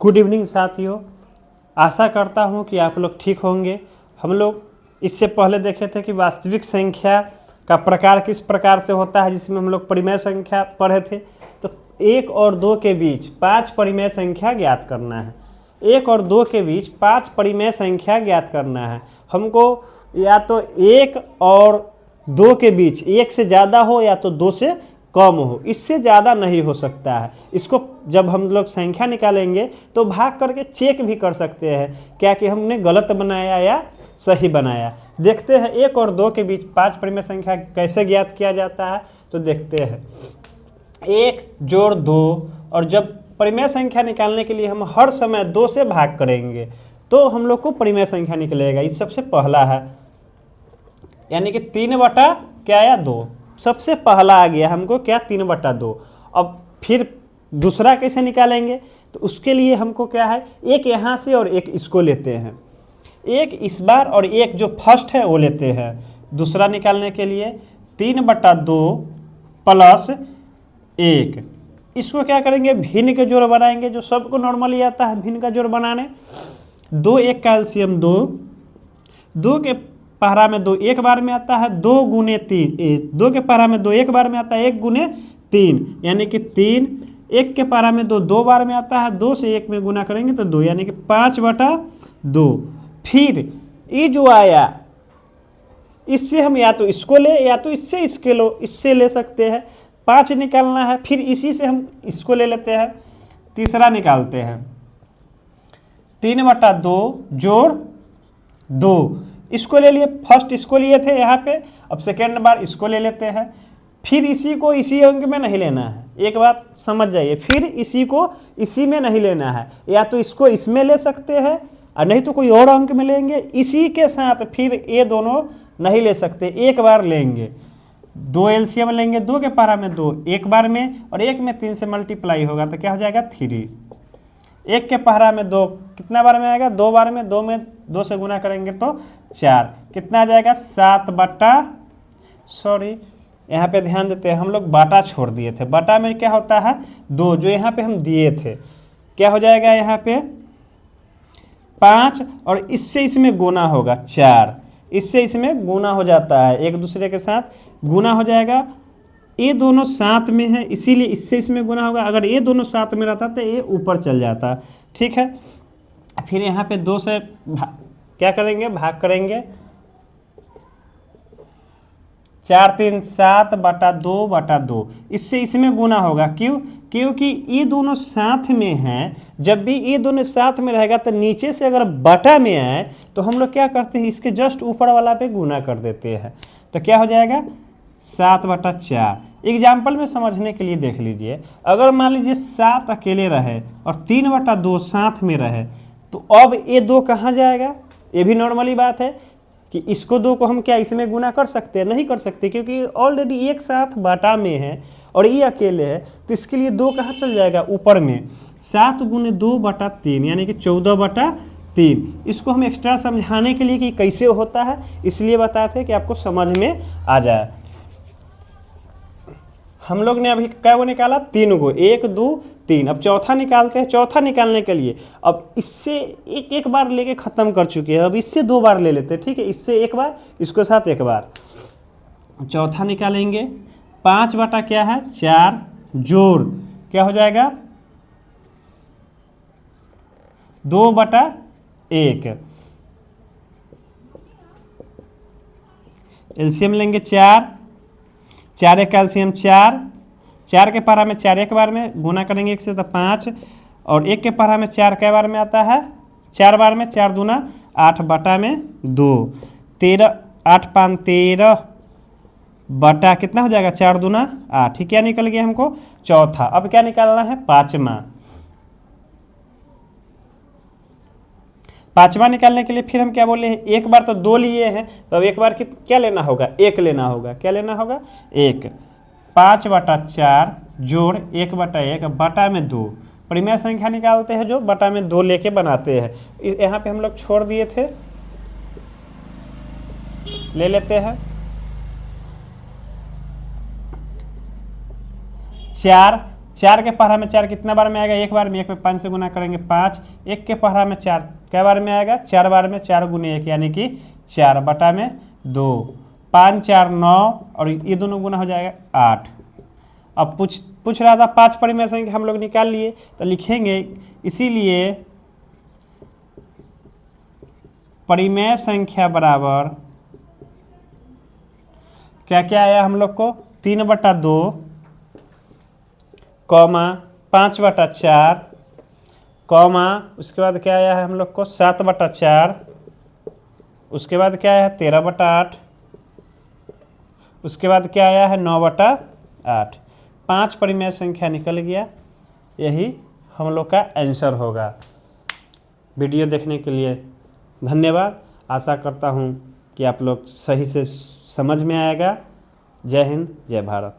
Good evening साथियों, आशा करता हूँ कि आप लोग ठीक होंगे। हम लोग इससे पहले देखे थे कि वास्तविक संख्या का प्रकार किस प्रकार से होता है, जिसमें हम लोग परिमेय संख्या पढ़े थे। तो 1 और 2 के बीच 5 परिमेय संख्या ज्ञात करना है। 1 और 2 के बीच 5 परिमेय संख्या ज्ञात करना है हमको। या तो 1 और 2 के बीच 1 से ज़्यादा हो या तो 2 से कम हो, इससे ज़्यादा नहीं हो सकता है। इसको जब हम लोग संख्या निकालेंगे तो भाग करके चेक भी कर सकते हैं क्या कि हमने गलत बनाया या सही बनाया। देखते हैं 1 और 2 के बीच 5 परिमेय संख्या कैसे ज्ञात किया जाता है। तो देखते हैं 1 जोड़ 2, और जब परिमेय संख्या निकालने के लिए हम हर समय 2 से भाग करेंगे तो हम लोग को परिमेय संख्या निकलेगा। ये सबसे पहला है, यानी कि 3 बटा क्या आया 2, सबसे पहला आ गया हमको क्या 3 बटा 2। अब फिर दूसरा कैसे निकालेंगे, तो उसके लिए हमको क्या है, एक यहाँ से और एक इसको लेते हैं, एक इस बार और एक जो फर्स्ट है वो लेते हैं। दूसरा निकालने के लिए 3 बटा 2 प्लस 1, इसको क्या करेंगे, भिन्न के जोड़ बनाएंगे, जो सबको नॉर्मली आता है भिन्न का जोड़ बनाने। 2 1 का एलसीएम 2, 2 के पहरा में 2 एक बार में आता है, 2 गुने 3, 2 के पहरा में 2 एक बार में आता है, 1 गुने 3 यानी कि 3। 1 के पहरा में 2 दो बार में आता है, 2 से 1 में गुना करेंगे तो 2 यानी कि 5 बटा 2। फिर ये जो आया इससे हम या तो इसको ले या तो इससे ले सकते हैं। 5 निकालना है, फिर इसी से हम इसको ले लेते हैं। तीसरा निकालते हैं 3 बटा 2 जोड़ 2, इसको ले लिए, फर्स्ट इसको लिए थे यहाँ पे, अब सेकेंड बार इसको ले लेते हैं। फिर इसी को इसी अंक में नहीं लेना है, एक बात समझ जाइए, फिर इसी को इसी में नहीं लेना है, या तो इसको इसमें ले सकते हैं और नहीं तो कोई और अंक में लेंगे। इसी के साथ फिर ये दोनों नहीं ले सकते, एक बार लेंगे। 2 एलसीएम लेंगे, 2 के पहरा में 2 एक बार में और 1 में 3 से मल्टीप्लाई होगा तो क्या हो जाएगा 3। 1 के पहरा में 2 कितना बार में आएगा, 2 बार में, 2 में 2 से गुना करेंगे तो 4, कितना आ जाएगा 7 बटा, सॉरी यहाँ पे ध्यान देते हैं, हम लोग बाटा छोड़ दिए थे। बाटा में क्या होता है 2, जो यहाँ पे हम दिए थे, क्या हो जाएगा यहाँ पे 5 और इससे इसमें गुना होगा 4, इससे इसमें गुना हो जाता है, एक दूसरे के साथ गुना हो जाएगा। ये दोनों साथ में है इसीलिए इससे इसमें गुना होगा, अगर ये दोनों साथ में रहता तो ये ऊपर चल जाता। ठीक है, फिर यहाँ पे 2 से क्या करेंगे, भाग करेंगे। 4 3 7 बटा 2 बटा 2, इससे इसमें गुना होगा। क्यों, क्योंकि ये दोनों साथ में हैं। जब भी ये दोनों साथ में रहेगा तो नीचे से अगर बटा में आए तो हम लोग क्या करते हैं, इसके जस्ट ऊपर वाला पे गुना कर देते हैं, तो क्या हो जाएगा 7 बटा 4। एग्जाम्पल में समझने के लिए देख लीजिए, अगर मान लीजिए 7 अकेले रहे और 3 बटा 2 साथ में रहे तो अब ये 2 कहाँ जाएगा। ये भी नॉर्मली बात है कि इसको 2 को हम क्या इसमें गुना कर सकते हैं, नहीं कर सकते, क्योंकि ऑलरेडी एक साथ बाटा में है और ये अकेले है, तो इसके लिए 2 कहाँ चल जाएगा ऊपर में। 7 गुने 2 बटा 3 यानी कि 14 बटा 3। इसको हम एक्स्ट्रा समझाने के लिए कि कैसे होता है इसलिए बताए थे कि आपको समझ में आ जाए। हम लोग ने अभी क्या वो निकाला 3 को, 1 2 3। अब चौथा निकालते हैं। चौथा निकालने के लिए अब इससे एक बार लेके ख़त्म कर चुके हैं, अब इससे 2 बार ले लेते हैं। ठीक है, इससे एक बार, इसके साथ एक बार। चौथा निकालेंगे 5 बटा क्या है 4 जोड़ क्या हो जाएगा 2 बटा 1। एलसीएम लेंगे 4, 4 1 का एलसीएम 4, 4 के पहरा में 4 एक बार में गुना करेंगे 1 से तो 5, और 1 के पहरा में 4 कै बार में आता है 4 बार में, 4 दूना 8 बटा में 2, 13 8 5 13 बटा कितना हो जाएगा 4 दूना 8। ठीक, क्या निकल गया हमको चौथा। अब क्या निकालना है पाँचवा। पाँचवा निकालने के लिए फिर हम क्या बोले हैं, एक बार तो 2 लिए हैं तो अब एक बार क्या लेना होगा 1 लेना होगा। क्या लेना होगा 1। 5 बटा 4 जोड़ 1 बटा 1 बटा में 2। परिमेय संख्या निकालते हैं जो बटा में 2 लेके बनाते हैं। यहाँ पे हम लोग छोड़ दिए थे, ले लेते हैं 4 4 के पहरा में 4 कितना बार में आएगा? एक बार में। 1 में 5 से गुना करेंगे 5। 1 के पहरा में 4 कै बार में आएगा? 4 बार में। 4 गुने 1 यानी कि 4 बटा में 2। 5 4 9 और ये दोनों गुना हो जाएगा 8। अब पूछ रहा था 5 परिमेय संख्या हम लोग निकाल लिए, तो लिखेंगे इसीलिए परिमेय संख्या बराबर क्या क्या आया हम लोग को? 3/2 कॉमा 5/4 कॉमा उसके बाद क्या आया है हम लोग को? 7/4। उसके बाद क्या आया है? 13/8। उसके बाद क्या आया है? 9/8। 5 परिमेय संख्या निकल गया। यही हम लोग का आंसर होगा। वीडियो देखने के लिए धन्यवाद। आशा करता हूँ कि आप लोग सही से समझ में आएगा। जय हिंद, जय भारत।